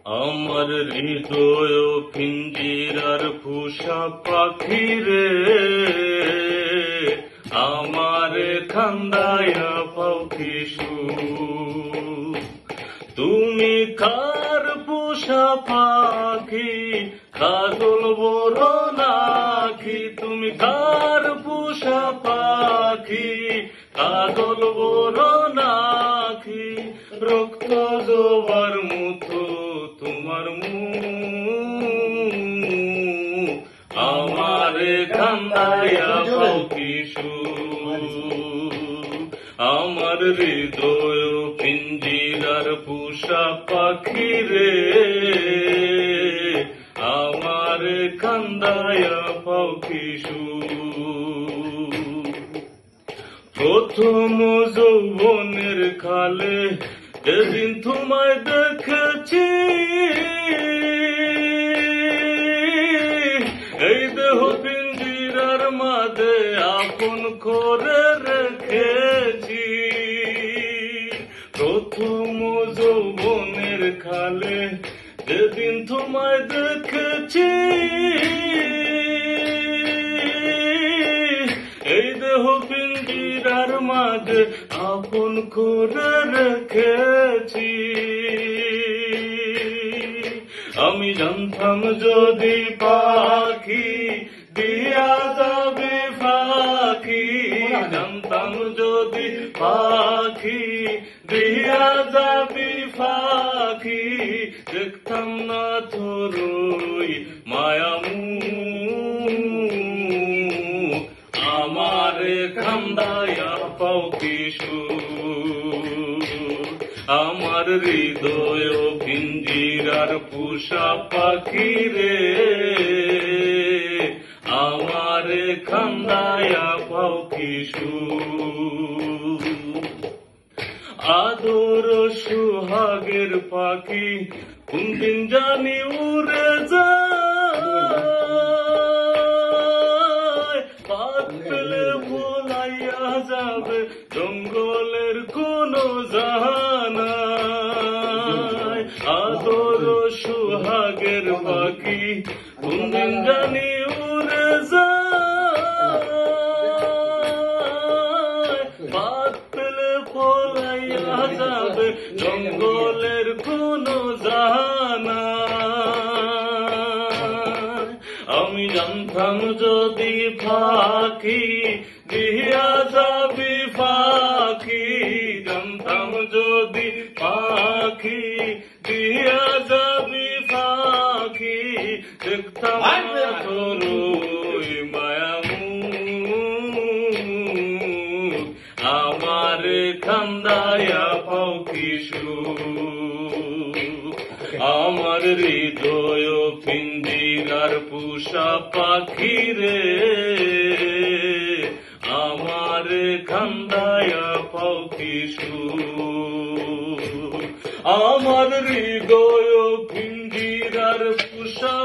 আমার হৃদয় পিঞ্জিরার পোষা পাখি রে, আমার খান্দায়া পাখি তুমি কার পোষা পাখি, কাজল বড় নাকি? তুমি কার পোষা পাখি, কাজল বড় নাকি? রক্ত জবার মতো তোমার মুখ, আমারে কান্দায়া পাখি আমার হৃদয় পিঞ্জিরার পোষা পাখি রে, আমার কান্দায়া পাখি প্রথম যৌবনের কালে যেদিন তোমায় দেখেছি, এই দেহ পিঞ্জিরার মাঝে আপন করে রেখেছি। প্রথম যৌবনের কালে যেদিন তোমায় দেখেছি, এই দেহ পিঞ্জিরার মাঝে আপন করে রেখেছি। আমি জানতাম যদি পাখি দিয়া যাবে ফাঁকি, জানতাম যদি পাখি দিয়া যাবি ফাঁকি, দেখতাম না তোর মায়ামু, আমারে কান্দায়া পাখি আমার হৃদয় পিঞ্জিরার পোষা পাখি রে, আমারে কান্দায়া পাখি আদর সুহাগের পাখি কোনদিন জানি উড়ে যায়, পাত পেলে ভোলাইয়া যাবে জঙ্গলের কোন জানায়। আদর সুহাগের পাখি কোনদিন জানি উড়ে যায়, পাত পেলে ভোলাইয়া যাবে জঙ্গলের কোন জানায়। আমি জানতাম যদি পাখি দিয়া যাবি ফাঁকি, জানতাম যদি পাখি দিয়া যাবি ফাঁকি, দেখতাম না তোর মায়ামু, আমারে কান্দায়া পাখি আমার হৃদয় পিঞ্জিরার পোষা পাখি রে, আমার কান্দায়া পাখি আমার হৃদয় পিঞ্জিরার পোষা